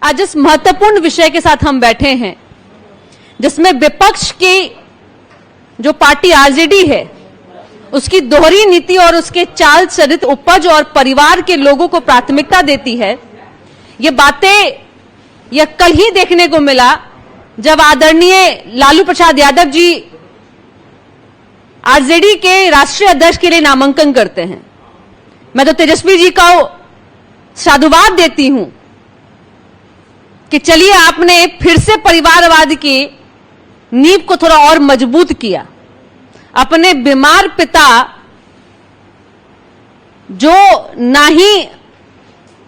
आज इस महत्वपूर्ण विषय के साथ हम बैठे हैं, जिसमें विपक्ष की जो पार्टी आरजेडी है, उसकी दोहरी नीति और उसके चाल चरित उपज और परिवार के लोगों को प्राथमिकता देती है। ये बातें यह कल ही देखने को मिला जब आदरणीय लालू प्रसाद यादव जी आरजेडी के राष्ट्रीय अध्यक्ष के लिए नामांकन करते हैं। मैं तो तेजस्वी जी को साधुवाद देती हूं कि चलिए आपने फिर से परिवारवाद की नींव को थोड़ा और मजबूत किया। अपने बीमार पिता, जो ना ही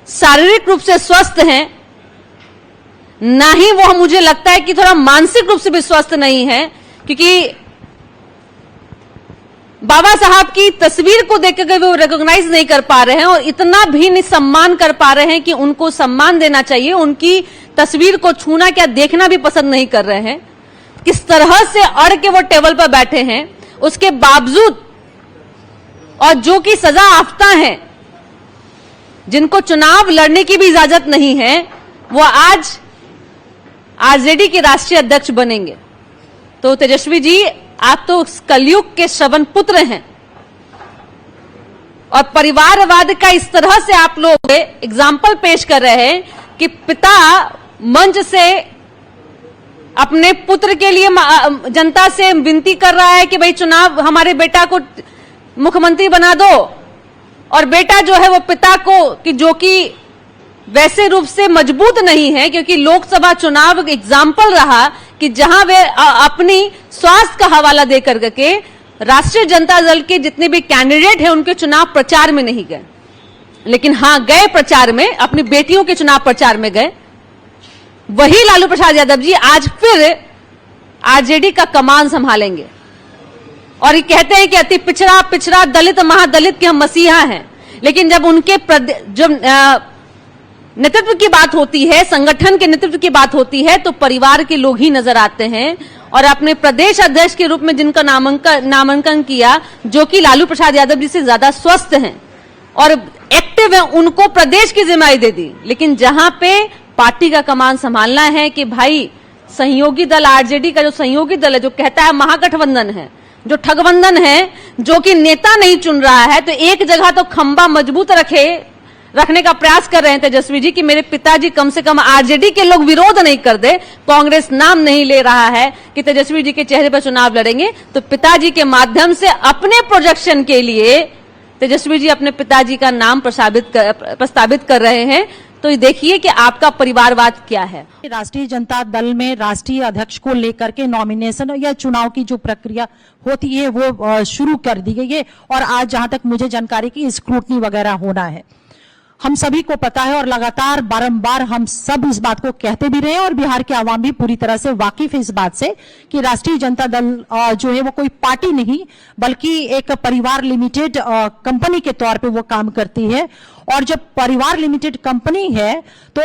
शारीरिक रूप से स्वस्थ हैं, ना ही वो मुझे लगता है कि थोड़ा मानसिक रूप से भी स्वस्थ नहीं है, क्योंकि बाबा साहब की तस्वीर को देखकर वो रिकॉग्नाइज नहीं कर पा रहे हैं और इतना भी नहीं सम्मान कर पा रहे हैं कि उनको सम्मान देना चाहिए। उनकी तस्वीर को छूना क्या देखना भी पसंद नहीं कर रहे हैं। किस तरह से अड़ के वो टेबल पर बैठे हैं, उसके बावजूद, और जो कि सजा याफ्ता हैं, जिनको चुनाव लड़ने की भी इजाजत नहीं है, वो आज आरजेडी के राष्ट्रीय अध्यक्ष बनेंगे। तो तेजस्वी जी, आप तो कलयुग के श्रवण पुत्र हैं और परिवारवाद का इस तरह से आप लोग एग्जाम्पल पेश कर रहे हैं कि पिता मंच से अपने पुत्र के लिए जनता से विनती कर रहा है कि भाई चुनाव हमारे बेटा को मुख्यमंत्री बना दो, और बेटा जो है वो पिता को कि जो कि वैसे रूप से मजबूत नहीं है, क्योंकि लोकसभा चुनाव एग्जाम्पल रहा कि जहां वे अपनी स्वास्थ्य का हवाला देकर के राष्ट्रीय जनता दल के जितने भी कैंडिडेट हैं उनके चुनाव प्रचार में नहीं गए, लेकिन हां गए प्रचार में, अपनी बेटियों के चुनाव प्रचार में गए। वही लालू प्रसाद यादव जी आज फिर आरजेडी का कमान संभालेंगे और ये कहते हैं कि अति पिछड़ा पिछड़ा दलित महादलित के हम मसीहा हैं, लेकिन जब उनके जब नेतृत्व की बात होती है, संगठन के नेतृत्व की बात होती है, तो परिवार के लोग ही नजर आते हैं। और अपने प्रदेश अध्यक्ष के रूप में जिनका नामांकन किया, जो कि लालू प्रसाद यादव जी से ज्यादा स्वस्थ हैं और एक्टिव हैं, उनको प्रदेश की जिम्मेदारी दे दी। लेकिन जहां पे पार्टी का कमान संभालना है कि भाई सहयोगी दल, आरजेडी का जो सहयोगी दल है, जो कहता है महागठबंधन है, जो ठगबंधन है, जो कि नेता नहीं चुन रहा है, तो एक जगह तो खंबा मजबूत रखने का प्रयास कर रहे हैं तेजस्वी जी कि मेरे पिताजी कम से कम आरजेडी के लोग विरोध नहीं कर दे। कांग्रेस नाम नहीं ले रहा है कि तेजस्वी जी के चेहरे पर चुनाव लड़ेंगे, तो पिताजी के माध्यम से अपने प्रोजेक्शन के लिए तेजस्वी जी अपने पिताजी का नाम प्रस्तावित कर रहे हैं। तो ये देखिए कि आपका परिवारवाद क्या है। राष्ट्रीय जनता दल में राष्ट्रीय अध्यक्ष को लेकर के नॉमिनेशन या चुनाव की जो प्रक्रिया होती है वो शुरू कर दी गई है और आज जहां तक मुझे जानकारी की स्क्रूटनी वगैरह होना है। हम सभी को पता है और लगातार बारंबार हम सब इस बात को कहते भी रहे और बिहार के आवाम भी पूरी तरह से वाकिफ है इस बात से कि राष्ट्रीय जनता दल जो है वो कोई पार्टी नहीं बल्कि एक परिवार लिमिटेड कंपनी के तौर पे वो काम करती है। और जब परिवार लिमिटेड कंपनी है तो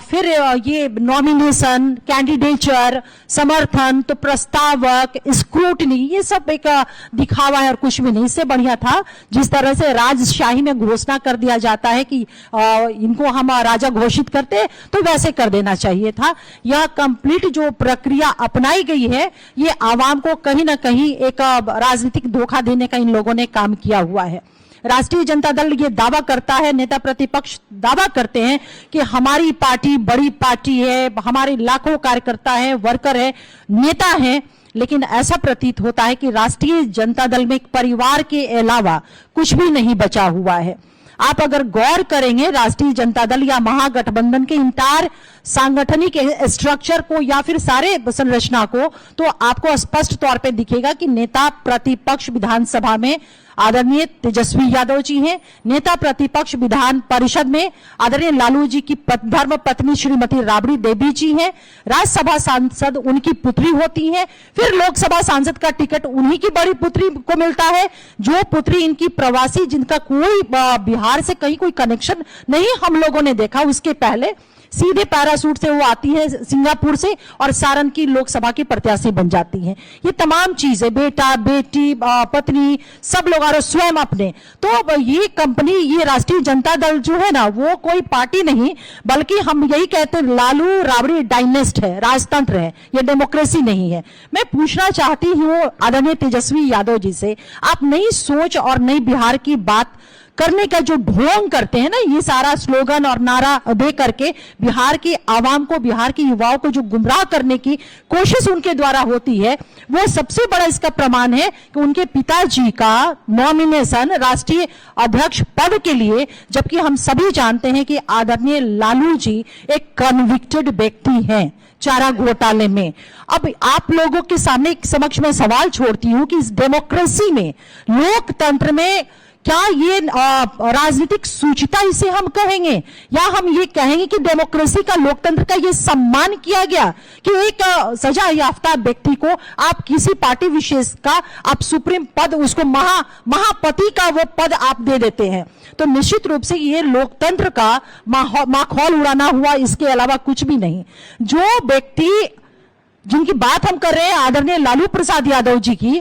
फिर ये नॉमिनेशन, कैंडिडेचर, समर्थन, तो प्रस्तावक, स्क्रूटनी, ये सब एक दिखावा है और कुछ भी नहीं। इससे बढ़िया था जिस तरह से राजशाही में घोषणा कर दिया जाता है कि इनको हम राजा घोषित करते, तो वैसे कर देना चाहिए था। यह कंप्लीट जो प्रक्रिया अपनाई गई है, ये आवाम को कहीं ना कहीं एक राजनीतिक धोखा देने का इन लोगों ने काम किया हुआ है। राष्ट्रीय जनता दल ये दावा करता है, नेता प्रतिपक्ष दावा करते हैं कि हमारी पार्टी बड़ी पार्टी है, हमारे लाखों कार्यकर्ता है, वर्कर है, नेता है, लेकिन ऐसा प्रतीत होता है कि राष्ट्रीय जनता दल में एक परिवार के अलावा कुछ भी नहीं बचा हुआ है। आप अगर गौर करेंगे राष्ट्रीय जनता दल या महागठबंधन के इंटायर सांगठनिक स्ट्रक्चर को या फिर सारे संरचना को, तो आपको स्पष्ट तौर पे दिखेगा कि नेता प्रतिपक्ष विधानसभा में आदरणीय तेजस्वी यादव जी हैं, नेता प्रतिपक्ष विधान परिषद में आदरणीय लालू जी की धर्म पत्नी श्रीमती राबड़ी देवी जी हैं, राज्यसभा सांसद उनकी पुत्री होती हैं, फिर लोकसभा सांसद का टिकट उन्हीं की बड़ी पुत्री को मिलता है, जो पुत्री इनकी प्रवासी, जिनका कोई बिहार से कहीं कोई कनेक्शन नहीं हम लोगों ने देखा उसके पहले। सीधे पैरासूट से वो आती है सिंगापुर से और सारण की लोकसभा की प्रत्याशी बन जाती हैं। ये तमाम चीजें, बेटा बेटी पत्नी सब लोग और स्वयं अपने, तो ये कंपनी, ये राष्ट्रीय जनता दल जो है ना, वो कोई पार्टी नहीं, बल्कि हम यही कहते हैं लालू राबड़ी डायनेस्ट है, राजतंत्र है, ये डेमोक्रेसी नहीं है। मैं पूछना चाहती हूँ आदरणीय तेजस्वी यादव जी से, आप नई सोच और नई बिहार की बात करने का जो ढोंग करते हैं ना, ये सारा स्लोगन और नारा दे करके बिहार की आवाम को, बिहार के युवाओं को जो गुमराह करने की कोशिश उनके द्वारा होती है, वो सबसे बड़ा इसका प्रमाण है कि उनके पिताजी का नॉमिनेशन राष्ट्रीय अध्यक्ष पद के लिए, जबकि हम सभी जानते हैं कि आदरणीय लालू जी एक कन्विक्टेड व्यक्ति हैं चारा घोटाले में। अब आप लोगों के सामने समक्ष में सवाल छोड़ती हूं कि इस डेमोक्रेसी में, लोकतंत्र में, क्या ये राजनीतिक सूचिता इसे हम कहेंगे, या हम ये कहेंगे कि डेमोक्रेसी का, लोकतंत्र का ये सम्मान किया गया कि एक सजा याफ्ता व्यक्ति को आप किसी पार्टी विशेष का आप सुप्रीम पद, उसको महापति का वो पद आप दे देते हैं। तो निश्चित रूप से ये लोकतंत्र का माखौल उड़ाना हुआ, इसके अलावा कुछ भी नहीं। जो व्यक्ति जिनकी बात हम कर रहे हैं, आदरणीय लालू प्रसाद यादव जी की,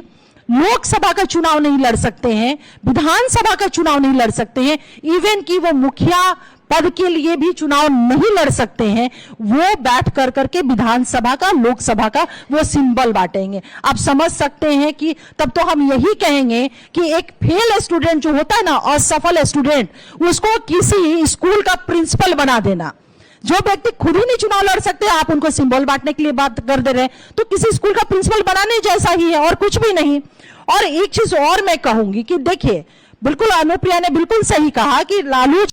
लोकसभा का चुनाव नहीं लड़ सकते हैं, विधानसभा का चुनाव नहीं लड़ सकते हैं, इवन कि वो मुखिया पद के लिए भी चुनाव नहीं लड़ सकते हैं, वो बैठ कर करके विधानसभा का, लोकसभा का वो सिंबल बांटेंगे। आप समझ सकते हैं कि तब तो हम यही कहेंगे कि एक फेल स्टूडेंट जो होता है ना, असफल स्टूडेंट, उसको किसी स्कूल का प्रिंसिपल बना देना। जो व्यक्ति खुद ही नहीं चुनाव लड़ सकते, आप उनको सिंबल बांटने के लिए बात कर दे रहे हैं, तो किसी स्कूल का प्रिंसिपल बनाने जैसा ही है और कुछ भी नहीं। और एक चीज और मैं कहूंगी कि देखिए, बिल्कुल अनुप्रिया ने बिल्कुल सही कहा कि लालू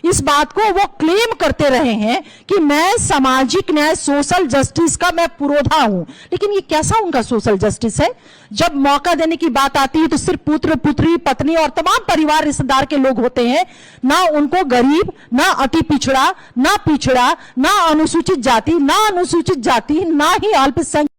इस बात को वो क्लेम करते रहे हैं कि मैं सामाजिक न्याय, सोशल जस्टिस का मैं पुरोधा हूं, लेकिन ये कैसा उनका सोशल जस्टिस है? जब मौका देने की बात आती है तो सिर्फ पुत्र, पुत्री, पत्नी और तमाम परिवार रिश्तेदार के लोग होते हैं, ना उनको गरीब, ना अति पिछड़ा, ना पिछड़ा, ना अनुसूचित जाति, ना अनुसूचित जाति, ना ही अल्पसंख्यक,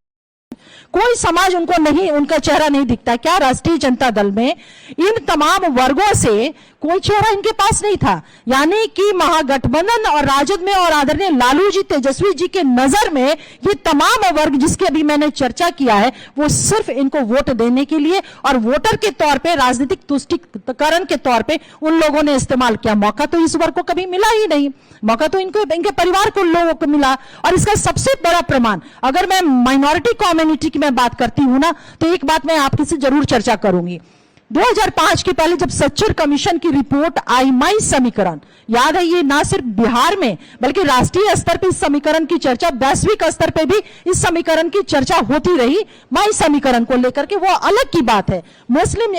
कोई समाज उनको नहीं, उनका चेहरा नहीं दिखता। क्या राष्ट्रीय जनता दल में इन तमाम वर्गों से कोई चेहरा इनके पास नहीं था? यानी कि महागठबंधन और राजद में और आदरणीय लालू जी, तेजस्वी जी के नजर में ये तमाम वर्ग जिसके अभी मैंने चर्चा किया है, वो सिर्फ इनको वोट देने के लिए और वोटर के तौर पे, राजनीतिक तुष्टीकरण के तौर पे उन लोगों ने इस्तेमाल किया। मौका तो इस वर्ग को कभी मिला ही नहीं, मौका तो इनको, इनके परिवार को, लोगों को मिला। और इसका सबसे बड़ा प्रमाण, अगर मैं माइनॉरिटी कम्युनिटी की मैं बात करती हूं ना, तो एक बात मैं आपके से जरूर चर्चा करूंगी। 2005 के पहले जब सच्चर कमीशन की रिपोर्ट आई, माई समीकरण, याद है, ये ना सिर्फ बिहार में बल्कि राष्ट्रीय स्तर पर इस समीकरण की चर्चा, वैश्विक स्तर पर भी इस समीकरण की चर्चा होती रही। माई समीकरण को लेकर के वो अलग की बात है, मुस्लिम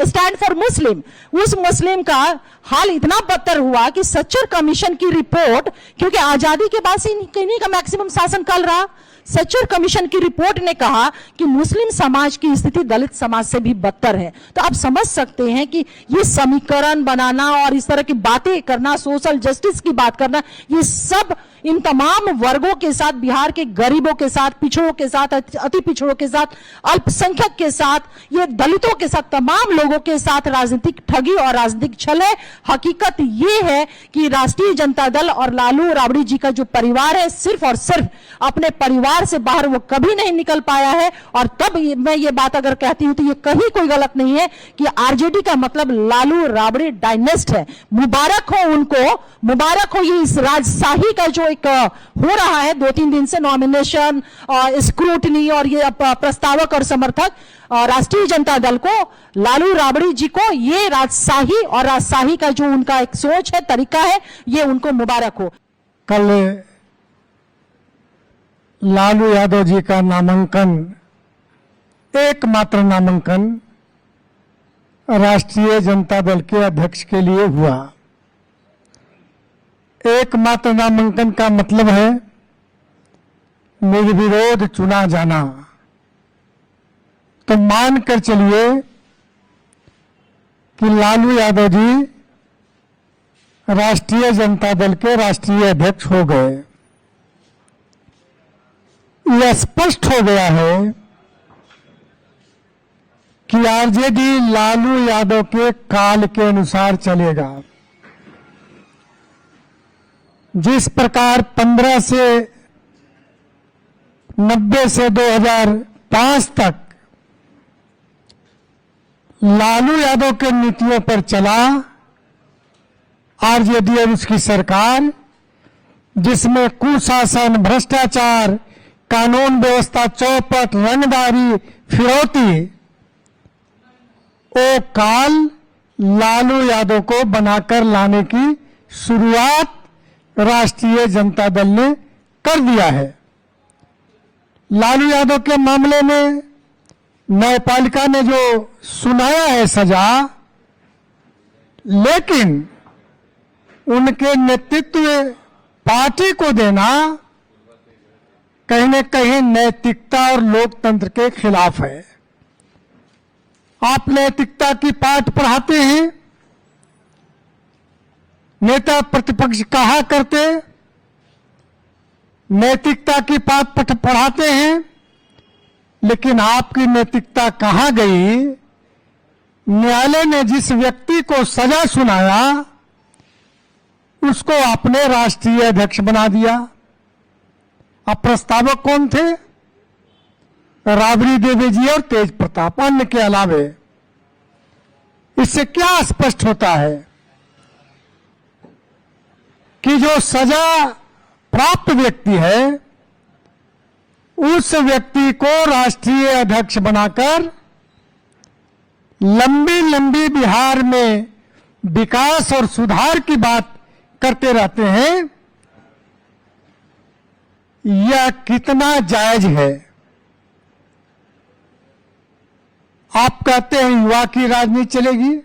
स्टैंड फॉर मुस्लिम, उस मुस्लिम का हाल इतना बदतर हुआ कि सच्चर कमीशन की रिपोर्ट, क्योंकि आजादी के बाद से इन्हीं का मैक्सिमम शासनकाल रहा, सच्चर कमीशन की रिपोर्ट ने कहा कि मुस्लिम समाज की स्थिति दलित समाज से भी बदतर है। तो आप समझ सकते हैं कि ये समीकरण बनाना और इस तरह की बातें करना, सोशल जस्टिस की बात करना, ये सब इन तमाम वर्गों के साथ, बिहार के गरीबों के साथ, पिछड़ों के साथ, अति पिछड़ों के साथ, अल्पसंख्यक के साथ, ये दलितों के साथ, तमाम लोगों के साथ राजनीतिक ठगी और राजनीतिक छल है। हकीकत ये है कि राष्ट्रीय जनता दल और लालू राबड़ी जी का जो परिवार है, सिर्फ और सिर्फ अपने परिवार से बाहर वो कभी नहीं निकल पाया है। और तब मैं ये बात अगर कहती हूं तो ये कहीं कोई गलत नहीं है कि आरजेडी का मतलब लालू राबड़ी डायनेस्ट है। मुबारक हो उनको, मुबारक हो ये इस राजशाही का जो एक हो रहा है 2-3 दिन से, नॉमिनेशन, स्क्रूटनी और ये प्रस्तावक और समर्थक राष्ट्रीय जनता दल को, लालू राबड़ी जी को, ये राजशाही और राजशाही का जो उनका एक सोच है, तरीका है, ये उनको मुबारक हो। कल लालू यादव जी का नामांकन, एकमात्र नामांकन राष्ट्रीय जनता दल के अध्यक्ष के लिए हुआ। एकमात्र नामांकन का मतलब है निर्विरोध चुना जाना। तो मानकर चलिए कि लालू यादव जी राष्ट्रीय जनता दल के राष्ट्रीय अध्यक्ष हो गए। यह स्पष्ट हो गया है कि आरजेडी लालू यादव के काल के अनुसार चलेगा। जिस प्रकार 15 से 90 से 2005 तक लालू यादव के नीतियों पर चला आरजेडी और उसकी सरकार, जिसमें कुशासन, भ्रष्टाचार, कानून व्यवस्था चौपट, रंगदारी, फिरौती, वो काल लालू यादव को बनाकर लाने की शुरुआत राष्ट्रीय जनता दल ने कर दिया है। लालू यादव के मामले में न्यायपालिका ने जो सुनाया है सजा, लेकिन उनके नेतृत्व पार्टी को देना कहीं न कहीं नैतिकता और लोकतंत्र के खिलाफ है। आप नैतिकता की पाठ पढ़ाते हैं, नेता प्रतिपक्ष कहा करते नैतिकता की पाठ पढ़ाते हैं, लेकिन आपकी नैतिकता कहां गई? न्यायालय ने जिस व्यक्ति को सजा सुनाया उसको आपने राष्ट्रीय अध्यक्ष बना दिया। अब प्रस्तावक कौन थे? राबड़ी देवी जी और तेज प्रताप, अन्य के अलावे। इससे क्या स्पष्ट होता है कि जो सजा प्राप्त व्यक्ति है उस व्यक्ति को राष्ट्रीय अध्यक्ष बनाकर लंबी लंबी बिहार में विकास और सुधार की बात करते रहते हैं। यह कितना जायज है? आप कहते हैं युवा की राजनीति चलेगी,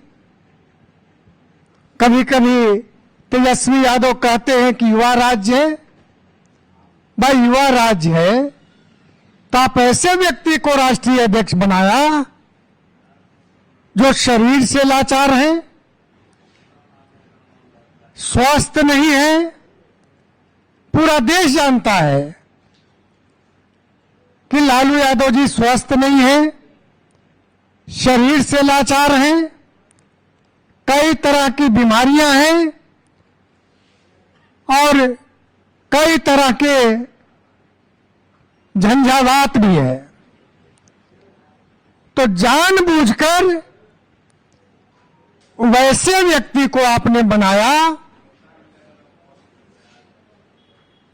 कभी कभी तेजस्वी यादव कहते हैं कि युवा राज्य है। भाई युवा राज्य है तो आप ऐसे व्यक्ति को राष्ट्रीय अध्यक्ष बनाया जो शरीर से लाचार है, स्वस्थ नहीं है। पूरा देश जानता है कि लालू यादव जी स्वस्थ नहीं है, शरीर से लाचार हैं, कई तरह की बीमारियां हैं और कई तरह के झंझावात भी है। तो जानबूझकर वैसे व्यक्ति को आपने बनाया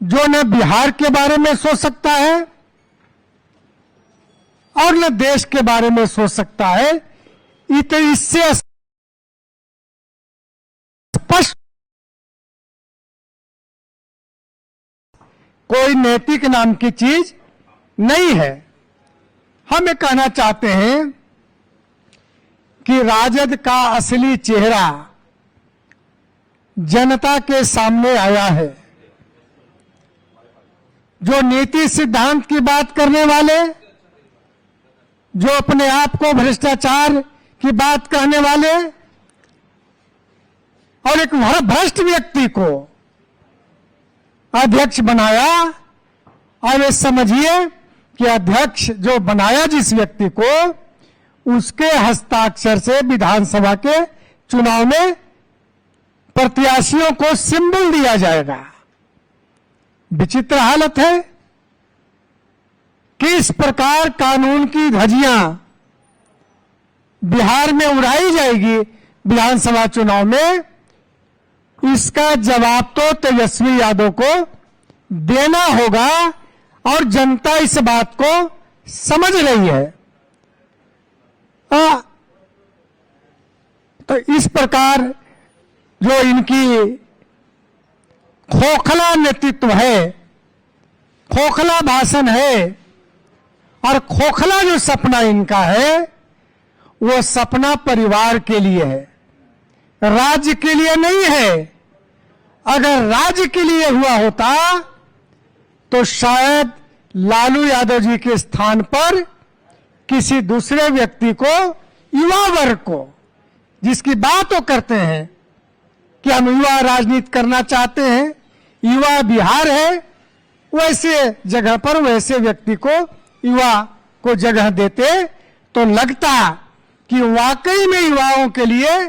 जो न बिहार के बारे में सोच सकता है और न देश के बारे में सोच सकता है। इससे स्पष्ट कोई नैतिक नाम की चीज नहीं है। हम ये कहना चाहते हैं कि राजद का असली चेहरा जनता के सामने आया है। जो नीति सिद्धांत की बात करने वाले, जो अपने आप को भ्रष्टाचार की बात कहने वाले और एक भ्रष्ट व्यक्ति को अध्यक्ष बनाया, और ये समझिए कि अध्यक्ष जो बनाया जिस व्यक्ति को, उसके हस्ताक्षर से विधानसभा के चुनाव में प्रत्याशियों को सिंबल दिया जाएगा। विचित्र हालत है कि इस प्रकार कानून की धज्जियां बिहार में उड़ाई जाएगी विधानसभा चुनाव में। इसका जवाब तो तेजस्वी यादव को देना होगा और जनता इस बात को समझ रही है। तो इस प्रकार जो इनकी खोखला नेतृत्व है, खोखला भाषण है और खोखला जो सपना इनका है, वो सपना परिवार के लिए है, राज्य के लिए नहीं है। अगर राज्य के लिए हुआ होता तो शायद लालू यादव जी के स्थान पर किसी दूसरे व्यक्ति को, युवा वर्ग को, जिसकी बात वो करते हैं कि हम युवा राजनीति करना चाहते हैं, युवा बिहार है, वैसे जगह पर वैसे व्यक्ति को, युवा को जगह देते तो लगता कि वाकई में युवाओं के लिए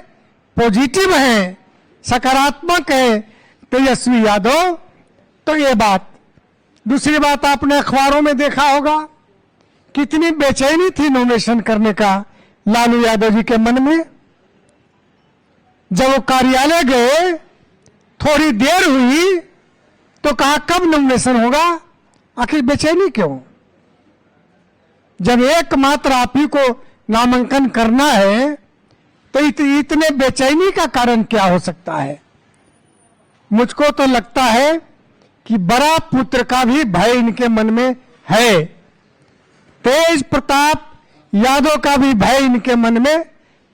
पॉजिटिव है, सकारात्मक है, तेजस्वी यादव। तो ये बात। दूसरी बात, आपने अखबारों में देखा होगा कितनी बेचैनी थी नॉमिनेशन करने का लालू यादव जी के मन में। जब वो कार्यालय गए, थोड़ी देर हुई तो कहा कब नॉमिनेशन होगा। आखिर बेचैनी क्यों? जब एकमात्र आप ही को नामांकन करना है तो इतने बेचैनी का कारण क्या हो सकता है? मुझको तो लगता है कि बड़ा पुत्र का भी भय इनके मन में है। तेज प्रताप यादव का भी भय इनके मन में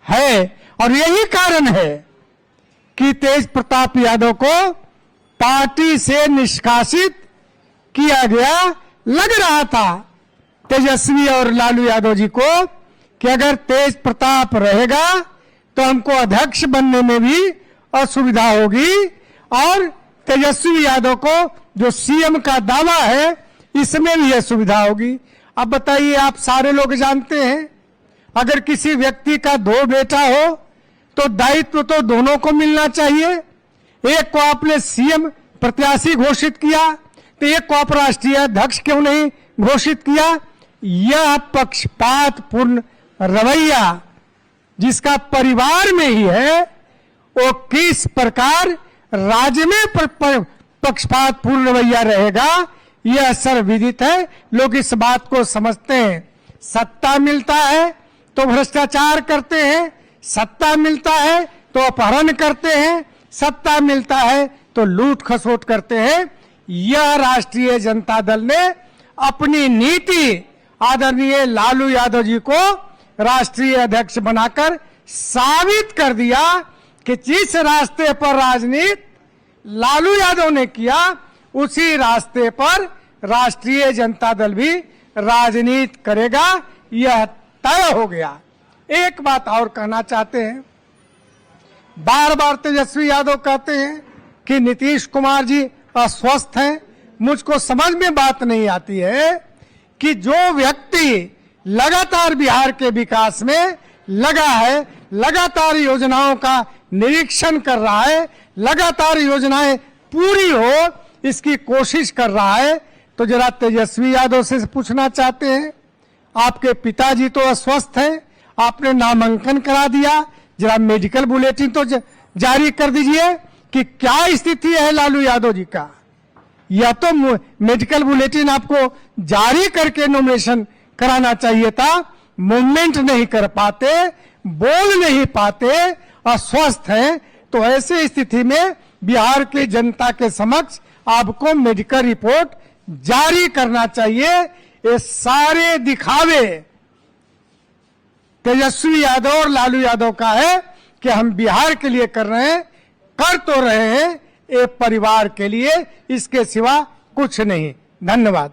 है, और यही कारण है कि तेज प्रताप यादव को पार्टी से निष्कासित किया गया। लग रहा था तेजस्वी और लालू यादव जी को कि अगर तेज प्रताप रहेगा तो हमको अध्यक्ष बनने में भी असुविधा होगी, और तेजस्वी यादव को जो सीएम का दावा है इसमें भी असुविधा होगी। अब बताइए, आप सारे लोग जानते हैं अगर किसी व्यक्ति का 2 बेटा हो तो दायित्व तो दोनों को मिलना चाहिए। एक को आपने सीएम प्रत्याशी घोषित किया तो एक को आप राष्ट्रीय अध्यक्ष क्यों नहीं घोषित किया? यह पक्षपातपूर्ण रवैया जिसका परिवार में ही है, वो किस प्रकार राज्य में पक्षपातपूर्ण रवैया रहेगा, यह सर्वविदित है। लोग इस बात को समझते हैं। सत्ता मिलता है तो भ्रष्टाचार करते हैं, सत्ता मिलता है तो अपहरण करते हैं, सत्ता मिलता है तो लूट खसोट करते हैं। यह राष्ट्रीय जनता दल ने अपनी नीति आदरणीय लालू यादव जी को राष्ट्रीय अध्यक्ष बनाकर साबित कर दिया कि जिस रास्ते पर राजनीति लालू यादव ने किया उसी रास्ते पर राष्ट्रीय जनता दल भी राजनीति करेगा। यह तय हो गया। एक बात और कहना चाहते हैं, बार बार तेजस्वी यादव कहते हैं कि नीतीश कुमार जी अस्वस्थ हैं। मुझको समझ में बात नहीं आती है कि जो व्यक्ति लगातार बिहार के विकास में लगा है, लगातार योजनाओं का निरीक्षण कर रहा है, लगातार योजनाएं पूरी हो इसकी कोशिश कर रहा है, तो जरा तेजस्वी यादव से पूछना चाहते हैं, आपके पिताजी तो अस्वस्थ हैं, आपने नामांकन करा दिया, जरा मेडिकल बुलेटिन तो जारी कर दीजिए कि क्या स्थिति है लालू यादव जी का। या तो मेडिकल बुलेटिन आपको जारी करके नॉमिनेशन कराना चाहिए था। मूवमेंट नहीं कर पाते, बोल नहीं पाते, अस्वस्थ हैं, तो ऐसे स्थिति में बिहार की जनता के समक्ष आपको मेडिकल रिपोर्ट जारी करना चाहिए। ये सारे दिखावे तेजस्वी यादव और लालू यादव का है कि हम बिहार के लिए कर रहे हैं, कर तो रहे हैं एक परिवार के लिए, इसके सिवा कुछ नहीं। धन्यवाद।